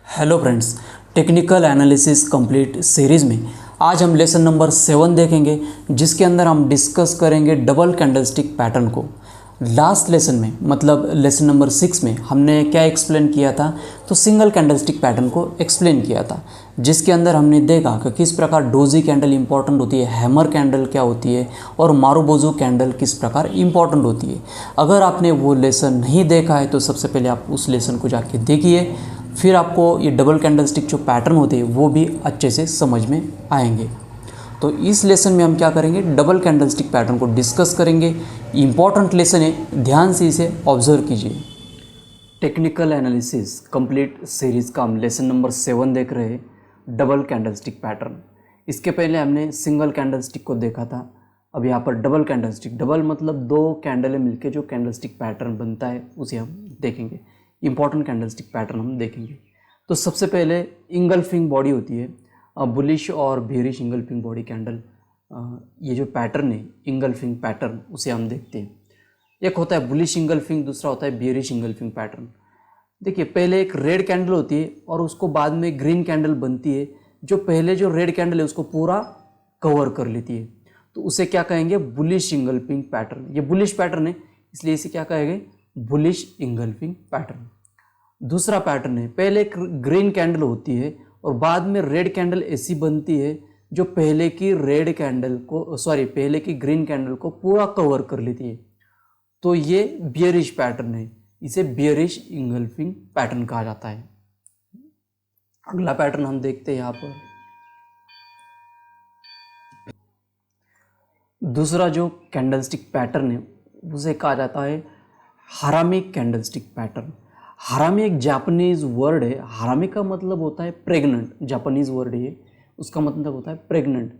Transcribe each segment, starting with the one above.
Hello friends, technical analysis complete series में आज हम लेसन नंबर 7 देखेंगे, जिसके अंदर हम डिस्कस करेंगे डबल कैंडलस्टिक पैटर्न को। लास्ट लेसन में मतलब लेसन नंबर 6 में हमने क्या एक्सप्लेन किया था, तो सिंगल कैंडलस्टिक पैटर्न को एक्सप्लेन किया था, जिसके अंदर हमने देखा कि किस प्रकार डोजी कैंडल इंपॉर्टेंट होती है, हैमर कैंडल क्या होती है और मारुबोजो कैंडल किस प्रकार इंपॉर्टेंट होती है। अगर आपने वो लेसन नहीं देखा है तो सबसे पहले आप उस लेसन को जाके देखिए, फिर आपको ये डबल कैंडलस्टिक जो पैटर्न होते हैं वो भी अच्छे से समझ में आएंगे। तो इस लेसन में हम क्या करेंगे, डबल कैंडलस्टिक पैटर्न को डिस्कस करेंगे। इम्पॉर्टेंट लेसन है, ध्यान से इसे ऑब्जर्व कीजिए। टेक्निकल एनालिसिस कंप्लीट सीरीज़ का हम लेसन नंबर 7 देख रहे हैं, डबल कैंडलस्टिक पैटर्न। इसके पहले हमने सिंगल कैंडलस्टिक को देखा था, अब यहाँ पर डबल कैंडलस्टिक। डबल मतलब दो कैंडलें मिलके जो कैंडलस्टिक पैटर्न बनता है उसे हम देखेंगे। इंपॉर्टेंट कैंडलस्टिक पैटर्न हम देखेंगे। तो सबसे पहले इंगल्फिंग बॉडी होती है, बुलिश और बेयरिश इंगल्फिंग बॉडी कैंडल। ये जो पैटर्न है इंगल्फिंग पैटर्न, उसे हम देखते हैं। एक होता है बुलिश इंगल्फिंग, दूसरा होता है बेयरिश इंगल्फिंग पैटर्न। देखिए, पहले एक रेड कैंडल होती है और उसको बाद में ग्रीन कैंडल बनती है, जो पहले जो रेड कैंडल है उसको पूरा कवर कर लेती है, तो उसे क्या कहेंगे, बुलिश इंगल्फिंग पैटर्न। ये बुलिश पैटर्न है, इसलिए इसे क्या कहेंगे, बुलिश इंगल्फिंग पैटर्न। दूसरा पैटर्न है, पहले एक ग्रीन कैंडल होती है और बाद में रेड कैंडल ऐसी बनती है जो पहले की रेड कैंडल को पहले की ग्रीन कैंडल को पूरा कवर कर लेती है, तो ये बियरिश पैटर्न है, इसे बियरिश इंगल्फिंग पैटर्न कहा जाता है। अगला पैटर्न हम देखते हैं यहाँ पर। दूसरा जो कैंडलस्टिक पैटर्न है उसे कहा जाता है हारामिक कैंडलस्टिक पैटर्न। हारामी एक जापानीज वर्ड है। हारामी का मतलब होता है प्रेग्नेंट, जापानीज वर्ड है, उसका मतलब होता है प्रेग्नेंट।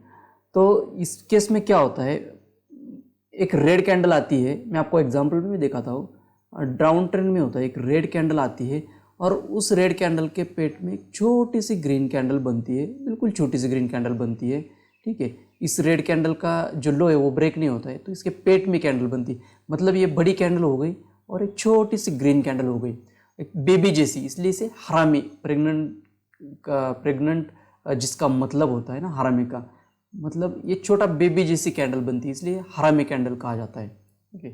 तो इस केस में क्या होता है, एक रेड कैंडल आती है, मैं आपको एग्जांपल में भी दिखाता हूँ। डाउन ट्रेंड में होता है, एक रेड कैंडल आती है और उस रेड कैंडल के पेट में एक छोटी सी ग्रीन कैंडल बनती है, बिल्कुल छोटी सी ग्रीन कैंडल बनती है, ठीक है। इस रेड कैंडल का जो लो है वो ब्रेक नहीं होता है, तो इसके पेट में कैंडल बनती है, मतलब ये बड़ी कैंडल हो गई और एक छोटी सी ग्रीन कैंडल हो गई, एक बेबी जैसी, इसलिए इसे हरामी, प्रेग्नेंट जिसका मतलब होता है ना, हरामी का मतलब ये छोटा बेबी जैसी कैंडल बनती है, इसलिए हरामी कैंडल कहा जाता है, ओके।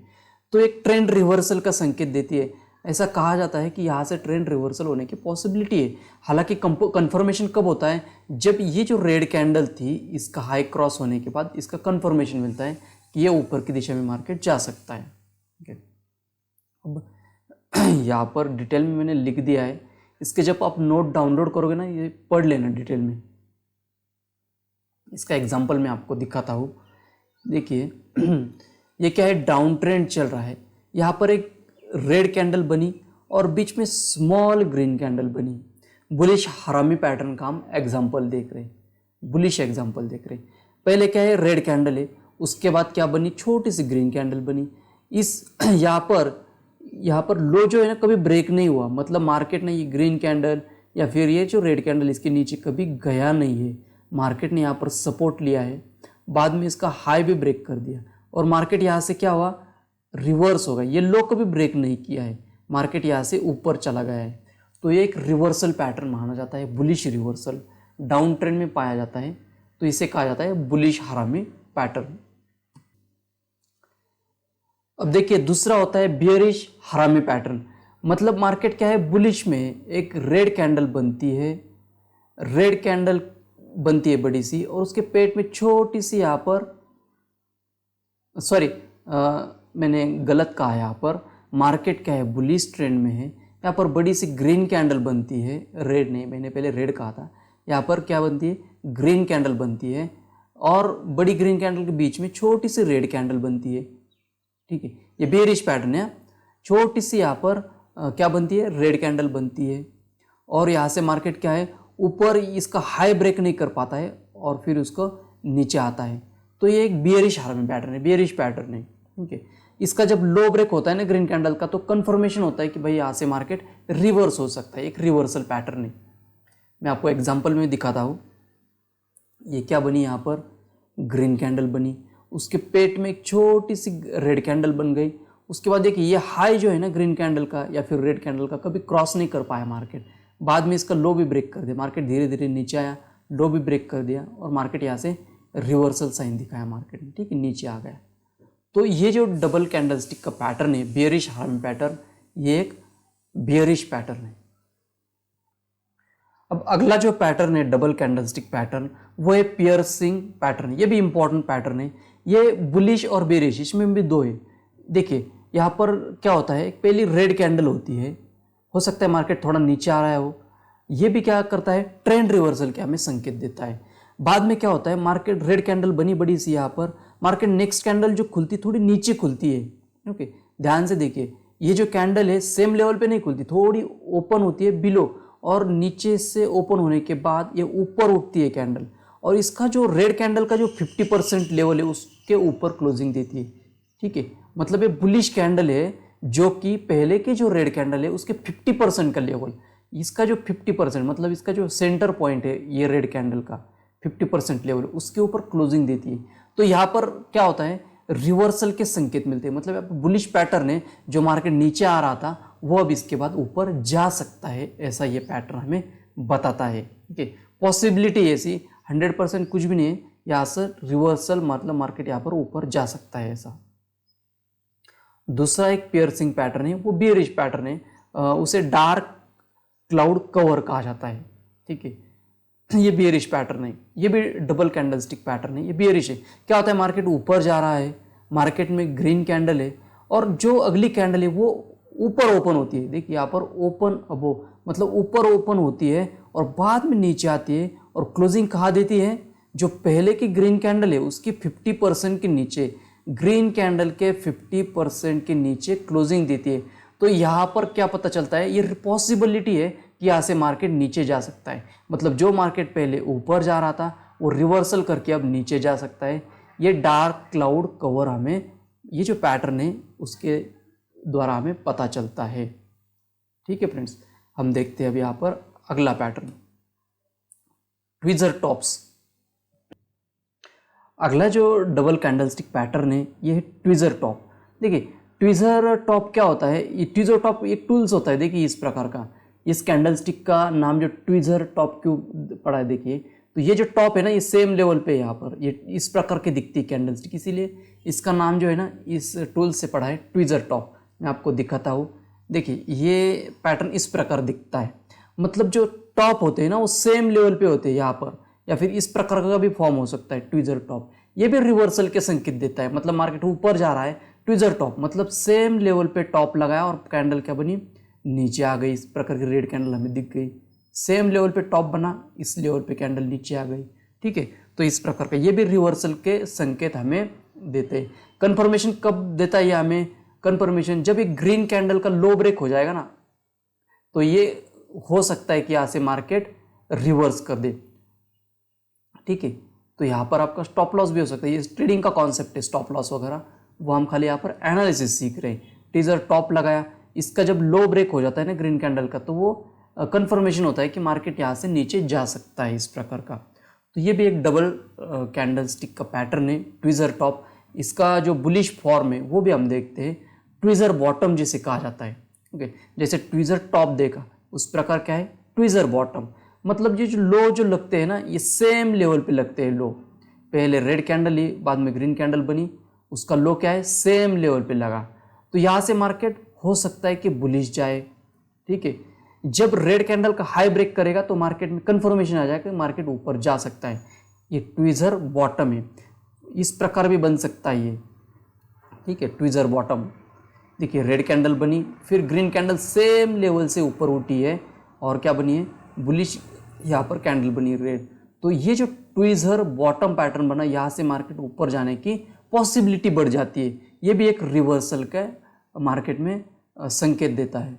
तो एक ट्रेंड रिवर्सल का संकेत देती है। ऐसा कहा जाता है कि यहाँ से ट्रेंड रिवर्सल होने की पॉसिबिलिटी है। हालांकि कंफर्मेशन कब होता है, जब ये जो रेड कैंडल थी इसका हाई क्रॉस होने के बाद इसका कंफर्मेशन मिलता है कि ये ऊपर की दिशा में मार्केट जा सकता है, ओके। अब यहाँ पर डिटेल में मैंने लिख दिया है, इसके जब आप नोट डाउनलोड करोगे ना, ये पढ़ लेना डिटेल में। इसका एग्जांपल मैं आपको दिखाता हूँ। देखिए ये क्या है, डाउन ट्रेंड चल रहा है, यहाँ पर एक रेड कैंडल बनी और बीच में स्मॉल ग्रीन कैंडल बनी। बुलिश हरामी पैटर्न का हम एग्जाम्पल देख रहे हैं, बुलिश एग्जाम्पल देख रहे हैं। पहले क्या है, रेड कैंडल है, उसके बाद क्या बनी, छोटी सी ग्रीन कैंडल बनी। इस यहाँ पर लो जो है ना कभी ब्रेक नहीं हुआ, मतलब मार्केट ने ये ग्रीन कैंडल या फिर ये जो रेड कैंडल इसके नीचे कभी गया नहीं है, मार्केट ने यहाँ पर सपोर्ट लिया है, बाद में इसका हाई भी ब्रेक कर दिया और मार्केट यहाँ से क्या हुआ, रिवर्स हो गया। ये लो कभी ब्रेक नहीं किया है, मार्केट यहाँ से ऊपर चला गया है, तो ये एक रिवर्सल पैटर्न माना जाता है, बुलिश रिवर्सल डाउन ट्रेंड में पाया जाता है, तो इसे कहा जाता है बुलिश हरामी पैटर्न। अब देखिए, दूसरा होता है बियरिश हरामी पैटर्न। मतलब मार्केट क्या है, बुलिश में एक रेड कैंडल बनती है, रेड कैंडल बनती है बड़ी सी, और उसके पेट में छोटी सी यहाँ पर मैंने गलत कहा, यहाँ पर मार्केट क्या है, बुलिश ट्रेंड में है, यहाँ पर बड़ी सी ग्रीन कैंडल बनती है, रेड नहीं, मैंने पहले रेड कहा था, यहाँ पर क्या बनती है, ग्रीन कैंडल बनती है और बड़ी ग्रीन कैंडल के बीच में छोटी सी रेड कैंडल बनती है, ठीक है। ये बेयरिश पैटर्न है, छोटी सी यहाँ पर क्या बनती है, रेड कैंडल बनती है और यहाँ से मार्केट क्या है, ऊपर इसका हाई ब्रेक नहीं कर पाता है और फिर उसको नीचे आता है, तो ये एक बियरिश हरामी पैटर्न है, बियरिश पैटर्न है, ठीक है। इसका जब लो ब्रेक होता है ना ग्रीन कैंडल का, तो कंफर्मेशन होता है कि भाई यहाँ से मार्केट रिवर्स हो सकता है, एक रिवर्सल पैटर्न है। मैं आपको एग्जांपल में दिखाता हूँ। ये क्या बनी, यहाँ पर ग्रीन कैंडल बनी, उसके पेट में एक छोटी सी रेड कैंडल बन गई, उसके बाद देखिए ये हाई जो है ना ग्रीन कैंडल का या फिर रेड कैंडल का कभी क्रॉस नहीं कर पाया मार्केट, बाद में इसका लो भी ब्रेक कर दिया, मार्केट धीरे धीरे नीचे आया, लो भी ब्रेक कर दिया और मार्केट यहाँ से रिवर्सल साइन दिखाया मार्केट में, ठीक है, नीचे आ गया। तो ये जो डबल कैंडलस्टिक का पैटर्न है, बियरिश हार्म पैटर्न, ये एक बियरिश पैटर्न है। अब अगला जो पैटर्न है डबल कैंडलस्टिक पैटर्न, वो है पियर्सिंग पैटर्न। ये भी इंपॉर्टेंट पैटर्न है। ये बुलिश और बेरिश, इसमें भी दो है। देखिए यहाँ पर क्या होता है, पहली रेड कैंडल होती है, हो सकता है मार्केट थोड़ा नीचे आ रहा है हो, ये भी क्या करता है, ट्रेंड रिवर्सल के हमें संकेत देता है। बाद में क्या होता है, मार्केट रेड कैंडल बनी बड़ी सी, यहाँ पर मार्केट नेक्स्ट कैंडल जो खुलती थोड़ी नीचे खुलती है। ओके, ध्यान से देखिए, ये जो कैंडल है सेम लेवल पे नहीं खुलती, थोड़ी ओपन होती है बिलो, और नीचे से ओपन होने के बाद ये ऊपर उठती है कैंडल, और इसका जो रेड कैंडल का जो 50% लेवल है उसके ऊपर क्लोजिंग देती है। ठीक है, मतलब ये बुलिश कैंडल है, जो कि पहले की जो रेड कैंडल है उसके 50% का लेवल, इसका जो 50% मतलब इसका जो सेंटर पॉइंट है ये रेड कैंडल का 50% लेवल, उसके ऊपर क्लोजिंग देती है। तो यहाँ पर क्या होता है, रिवर्सल के संकेत मिलते हैं। मतलब बुलिश पैटर्न है, जो मार्केट नीचे आ रहा था वो अब इसके बाद ऊपर जा सकता है, ऐसा ये पैटर्न हमें बताता है। ठीक है, पॉसिबिलिटी ऐसी 100% कुछ भी नहीं है, यहाँ से रिवर्सल मतलब मार्केट यहाँ पर ऊपर जा सकता है ऐसा। दूसरा एक पियर्सिंग पैटर्न है, वो बियरिश पैटर्न है, उसे डार्क क्लाउड कवर कहा जाता है। ठीक है, ये बियरिश पैटर्न है, ये भी डबल कैंडलस्टिक पैटर्न है, ये बियरिश है। क्या होता है, मार्केट ऊपर जा रहा है, मार्केट में ग्रीन कैंडल है, और जो अगली कैंडल है वो ऊपर ओपन होती है। देखिए यहाँ पर ओपन अबो, मतलब ऊपर ओपन होती है और बाद में नीचे आती है, और क्लोजिंग कहाँ देती है, जो पहले की ग्रीन कैंडल है उसकी 50% के नीचे, ग्रीन कैंडल के 50% के नीचे क्लोजिंग देती है। तो यहाँ पर क्या पता चलता है, ये पॉसिबिलिटी है कि यहाँ से मार्केट नीचे जा सकता है। मतलब जो मार्केट पहले ऊपर जा रहा था वो रिवर्सल करके अब नीचे जा सकता है। ये डार्क क्लाउड कवर हमें, ये जो पैटर्न है उसके द्वारा हमें पता चलता है। ठीक है फ्रेंड्स, हम देखते हैं अब यहाँ पर अगला पैटर्न, ट्विजर टॉप्स। अगला जो डबल कैंडलस्टिक पैटर्न है ये है ट्विजर टॉप। देखिए ट्विजर टॉप क्या होता है, ये ट्विजर टॉप एक टूल्स होता है। देखिए इस प्रकार का, इस कैंडलस्टिक का नाम जो ट्विजर टॉप क्यों पड़ा है, देखिए तो ये जो टॉप है ना ये सेम लेवल पे यहाँ पर ये इस प्रकार की दिखती है कैंडलस्टिक, इसीलिए इसका नाम जो है ना इस टूल से पड़ा है ट्विजर टॉप। मैं आपको दिखाता हूँ, देखिए ये पैटर्न इस प्रकार दिखता है। मतलब जो टॉप होते हैं ना वो सेम लेवल पे होते हैं यहाँ पर, या फिर इस प्रकार का भी फॉर्म हो सकता है ट्विजर टॉप। ये भी रिवर्सल के संकेत देता है, मतलब मार्केट ऊपर जा रहा है, ट्विजर टॉप मतलब सेम लेवल पे टॉप लगाया और कैंडल क्या बनी, नीचे आ गई। इस प्रकार की रेड कैंडल हमें दिख गई, सेम लेवल पे टॉप बना, इस लेवल पे कैंडल नीचे आ गई। ठीक है, तो इस प्रकार का ये भी रिवर्सल के संकेत हमें देते हैं। कंफर्मेशन कब देता है ये हमें, कंफर्मेशन जब एक ग्रीन कैंडल का लो ब्रेक हो जाएगा ना, तो ये हो सकता है कि यहाँ से मार्केट रिवर्स कर दे। ठीक है, तो यहाँ पर आपका स्टॉप लॉस भी हो सकता है। ये ट्रेडिंग का कॉन्सेप्ट है, स्टॉप लॉस वगैरह वो हम खाली यहाँ पर एनालिसिस सीख रहे हैं। टीजर टॉप लगाया, इसका जब लो ब्रेक हो जाता है ना ग्रीन कैंडल का, तो वो कंफर्मेशन होता है कि मार्केट यहाँ से नीचे जा सकता है, इस प्रकार का। तो ये भी एक डबल कैंडलस्टिक का पैटर्न है, ट्विजर टॉप। इसका जो बुलिश फॉर्म है वो भी हम देखते हैं, ट्विजर बॉटम जिसे कहा जाता है। ओके, जैसे ट्विजर टॉप देखा उस प्रकार क्या है, ट्विजर बॉटम। मतलब ये जो लो जो लगते हैं ना ये सेम लेवल पे लगते हैं लो। पहले रेड कैंडल ली, बाद में ग्रीन कैंडल बनी, उसका लो क्या है, सेम लेवल पे लगा। तो यहाँ से मार्केट हो सकता है कि बुलिश जाए। ठीक है, जब रेड कैंडल का हाई ब्रेक करेगा तो मार्केट में कंफर्मेशन आ जाएगा कि मार्केट ऊपर जा सकता है। ये ट्विजर बॉटम है, इस प्रकार भी बन सकता है ये। ठीक है, ट्विजर बॉटम। देखिए रेड कैंडल बनी, फिर ग्रीन कैंडल सेम लेवल से ऊपर उठी है और क्या बनी है, बुलिश यहाँ पर कैंडल बनी रेड। तो ये जो ट्विजर बॉटम पैटर्न बना, यहाँ से मार्केट ऊपर जाने की पॉसिबिलिटी बढ़ जाती है। ये भी एक रिवर्सल का मार्केट में संकेत देता है।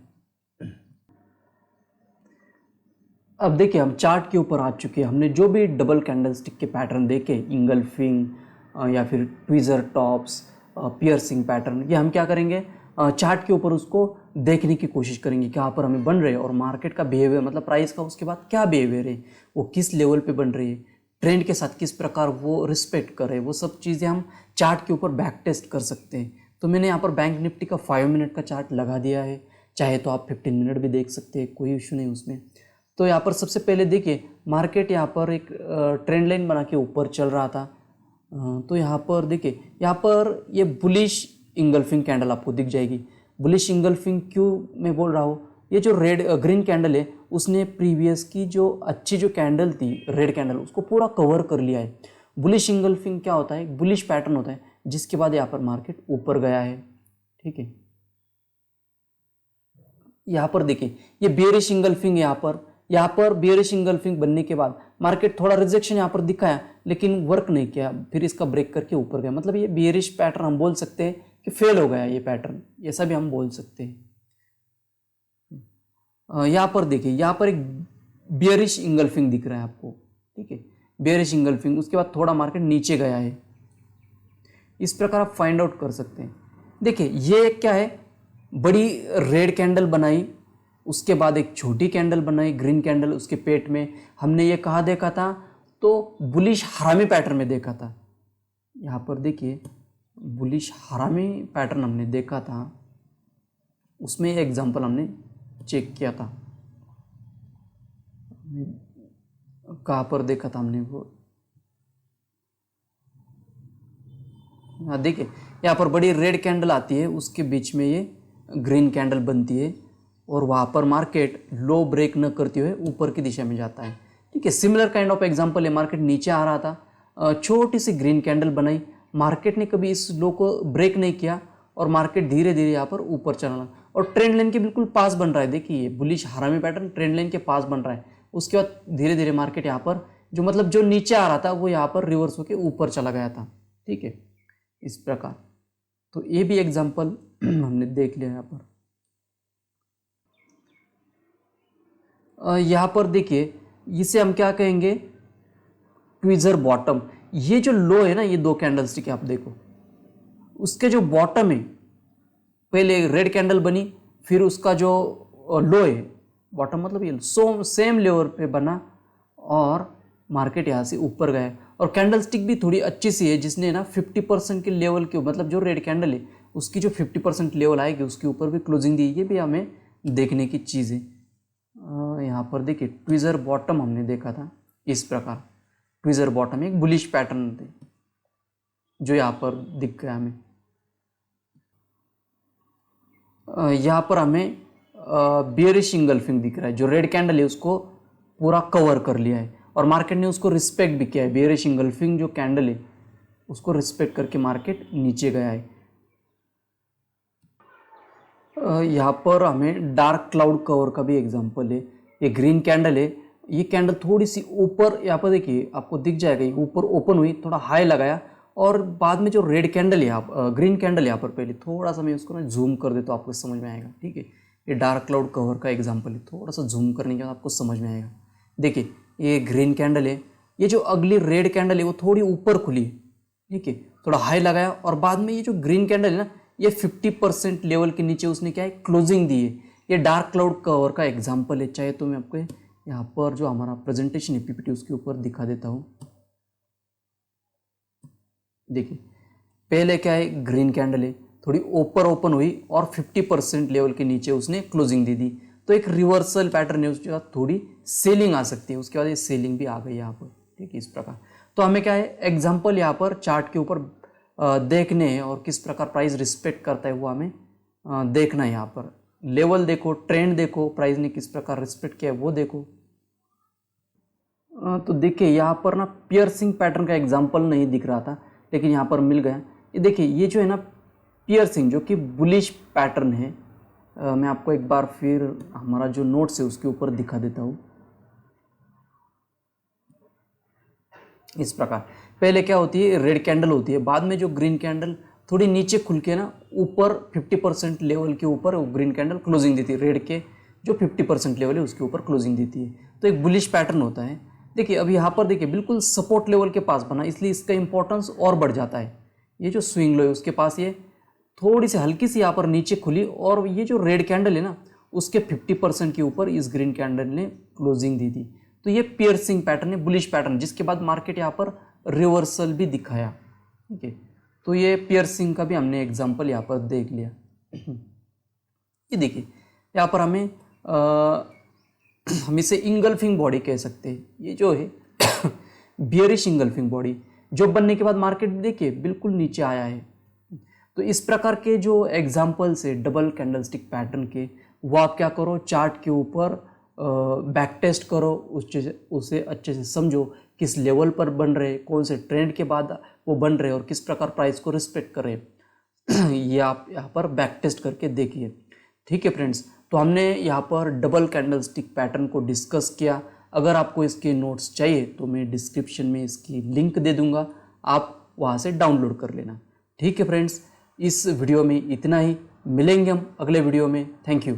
अब देखिए हम चार्ट के ऊपर आ चुके हैं। हमने जो भी डबल कैंडलस्टिक के पैटर्न देखे, इंगल्फिंग या फिर ट्विजर टॉप्स, पियर्सिंग पैटर्न, ये हम क्या करेंगे, चार्ट के ऊपर उसको देखने की कोशिश करेंगे कि यहाँ पर हमें बन रहे हैं, और मार्केट का बिहेवियर मतलब प्राइस का उसके बाद क्या बिहेवियर है, वो किस लेवल पे बन रही है, ट्रेंड के साथ किस प्रकार वो रिस्पेक्ट कर रहे हैं, वो सब चीज़ें हम चार्ट के ऊपर बैक टेस्ट कर सकते हैं। तो मैंने यहाँ पर बैंक निफ्टी का 5 मिनट का चार्ट लगा दिया है, चाहे तो आप 15 मिनट भी देख सकते हैं, कोई इशू नहीं उसमें। तो यहाँ पर सबसे पहले देखिए मार्केट यहाँ पर एक ट्रेंड लाइन बना के ऊपर चल रहा था। तो यहाँ पर देखिए, यहाँ पर ये बुलिश इंगल्फिंग कैंडल आपको दिख जाएगी। बुलिश इंगल्फिंग क्यों मैं बोल रहा हूँ, ये जो ग्रीन कैंडल है उसने प्रीवियस की जो अच्छी जो कैंडल थी रेड कैंडल, उसको पूरा कवर कर लिया है। बुलिश इंगल्फिंग क्या होता है, बुलिश पैटर्न होता है जिसके बाद यहाँ पर मार्केट ऊपर गया है। ठीक है, यहाँ पर देखिए ये बेयरिश इंगल्फिंग, यहाँ पर बेयरिश इंगल्फिंग बनने के बाद मार्केट थोड़ा रिजेक्शन यहाँ पर दिखाया लेकिन वर्क नहीं किया, फिर इसका ब्रेक करके ऊपर गया। मतलब ये बेयरिश पैटर्न हम बोल सकते हैं कि फेल हो गया ये पैटर्न, ऐसा भी हम बोल सकते हैं। यहाँ पर देखिए, यहाँ पर एक बेयरिश इंगल्फिंग दिख रहा है आपको। ठीक है, बेयरिश इंगल्फिंग, उसके बाद थोड़ा मार्केट नीचे गया है। इस प्रकार आप फाइंड आउट कर सकते हैं। देखिए ये क्या है, बड़ी रेड कैंडल बनाई, उसके बाद एक छोटी कैंडल बनाई ग्रीन कैंडल, उसके पेट में हमने ये कहाँ देखा था, तो बुलिश हरामी पैटर्न में देखा था। यहाँ पर देखिए बुलिश हरामी पैटर्न हमने देखा था, उसमें एग्जांपल हमने चेक किया था। कहाँ पर देखा था हमने वो, हाँ देखिए यहाँ पर बड़ी रेड कैंडल आती है, उसके बीच में ये ग्रीन कैंडल बनती है और वहाँ पर मार्केट लो ब्रेक न करते हुए ऊपर की दिशा में जाता है। ठीक है, सिमिलर काइंड ऑफ एग्जांपल है, मार्केट नीचे आ रहा था, छोटी सी ग्रीन कैंडल बनाई, मार्केट ने कभी इस लो को ब्रेक नहीं किया और मार्केट धीरे धीरे यहाँ पर ऊपर चला लगा और ट्रेंड लाइन के बिल्कुल पास बन रहा है। देखिए ये बुलिश हरामी पैटर्न ट्रेंड लाइन के पास बन रहा है, उसके बाद धीरे धीरे मार्केट यहाँ पर जो मतलब जो नीचे आ रहा था वो यहाँ पर रिवर्स होकर ऊपर चला गया था। ठीक है, इस प्रकार। तो ये भी एग्जाम्पल हमने देख लिया। यहाँ पर देखिए इसे हम क्या कहेंगे, ट्विजर बॉटम। ये जो लो है ना, ये दो कैंडलस्टिक आप देखो, उसके जो बॉटम है, पहले रेड कैंडल बनी, फिर उसका जो लो है, बॉटम मतलब ये सेम लेवल पे बना और मार्केट यहाँ से ऊपर गया। और कैंडलस्टिक भी थोड़ी अच्छी सी है, जिसने ना 50% के लेवल के, मतलब जो रेड कैंडल है उसकी जो 50% लेवल आएगी उसके ऊपर भी क्लोजिंग दी। ये भी हमें देखने की चीज़ है। यहाँ पर देखिए ट्विजर बॉटम हमने देखा था इस प्रकार, ट्विजर बॉटम एक बुलिश पैटर्न थे जो यहाँ पर दिख गया हमें। यहाँ पर हमें बेयरिश इंगल्फिंग दिख रहा है, जो रेड कैंडल है उसको पूरा कवर कर लिया है और मार्केट ने उसको रिस्पेक्ट भी किया है। बेयरिश इंगल्फिंग जो कैंडल है उसको रिस्पेक्ट करके मार्केट नीचे गया है। यहाँ पर हमें डार्क क्लाउड कवर का भी एग्जांपल है। ये ग्रीन कैंडल है, ये कैंडल थोड़ी सी ऊपर, यहाँ पर देखिए आपको दिख जाएगा, ये ऊपर ओपन हुई, थोड़ा हाई लगाया और बाद में जो रेड कैंडल है ग्रीन कैंडल यहाँ पर, पहले थोड़ा सा मैं उसको ना जूम कर दे तो आपको समझ में आएगा। ठीक है, ये डार्क क्लाउड कवर का एग्जाम्पल है, थोड़ा सा जूम करने के बाद आपको समझ में आएगा। देखिए ये ग्रीन कैंडल है, ये जो अगली रेड कैंडल है वो थोड़ी ऊपर खुली है। ठीक है, थोड़ा हाई लगाया और बाद में ये जो ग्रीन कैंडल है ना, ये 50% लेवल के नीचे उसने क्या है, क्लोजिंग दी है। ये डार्क क्लाउड कवर का एग्जाम्पल है। चाहे तो मैं आपको यहाँ पर जो हमारा प्रेजेंटेशन है पीपीटी उसके ऊपर दिखा देता हूँ। देखिए पहले क्या है, ग्रीन कैंडल है, थोड़ी ऊपर ओपन हुई और 50% लेवल के नीचे उसने क्लोजिंग दे दी, तो एक रिवर्सल पैटर्न है, उसके बाद थोड़ी सेलिंग आ सकती है, उसके बाद ये सेलिंग भी आ गई यहाँ पर। ठीक है, इस प्रकार। तो हमें क्या है, एग्जाम्पल यहाँ पर चार्ट के ऊपर देखने हैं और किस प्रकार प्राइस रिस्पेक्ट करता है वो हमें देखना है। यहाँ पर लेवल देखो, ट्रेंड देखो, प्राइस ने किस प्रकार रिस्पेक्ट किया है वो देखो। तो देखिए यहाँ पर ना पियर्सिंग पैटर्न का एग्जाम्पल नहीं दिख रहा था, लेकिन यहाँ पर मिल गया। ये देखिए ये जो है ना पियर्सिंग, जो कि बुलिश पैटर्न है, मैं आपको एक बार फिर हमारा जो नोट्स है उसके ऊपर दिखा देता हूँ। इस प्रकार पहले क्या होती है, रेड कैंडल होती है, बाद में जो ग्रीन कैंडल थोड़ी नीचे खुल के ना ऊपर 50% लेवल के ऊपर वो ग्रीन कैंडल क्लोजिंग देती है, रेड के जो 50% लेवल है उसके ऊपर क्लोजिंग देती है, तो एक बुलिश पैटर्न होता है। देखिए अब यहाँ पर देखिए बिल्कुल सपोर्ट लेवल के पास बना, इसलिए इसका इंपॉर्टेंस और बढ़ जाता है। ये जो स्विंग लो है उसके पास ये थोड़ी सी हल्की सी यहाँ पर नीचे खुली और ये जो रेड कैंडल है ना उसके 50% के ऊपर इस ग्रीन कैंडल ने क्लोजिंग दी थी, तो ये पियर्सिंग पैटर्न है, बुलिश पैटर्न, जिसके बाद मार्केट यहाँ पर रिवर्सल भी दिखाया। ठीक है, तो ये पियर्सिंग का भी हमने एग्जांपल यहाँ पर देख लिया। ये देखिए यहाँ पर हमें हम इसे इंगल्फिंग बॉडी कह सकते हैं। ये जो है बियरिश इंगल्फिंग बॉडी जो बनने के बाद मार्केट देखिए बिल्कुल नीचे आया है। तो इस प्रकार के जो एग्जाम्पल्स है डबल कैंडलस्टिक पैटर्न के, वो आप क्या करो, चार्ट के ऊपर बैक टेस्ट करो, उसे अच्छे से समझो, किस लेवल पर बन रहे, कौन से ट्रेंड के बाद वो बन रहे और किस प्रकार प्राइस को रिस्पेक्ट कर रहे ये आप यहाँ पर बैक टेस्ट करके देखिए। ठीक है फ्रेंड्स, तो हमने यहाँ पर डबल कैंडलस्टिक पैटर्न को डिस्कस किया। अगर आपको इसके नोट्स चाहिए तो मैं डिस्क्रिप्शन में इसकी लिंक दे दूंगा, आप वहाँ से डाउनलोड कर लेना। ठीक है फ्रेंड्स, इस वीडियो में इतना ही, मिलेंगे हम अगले वीडियो में। Thank you.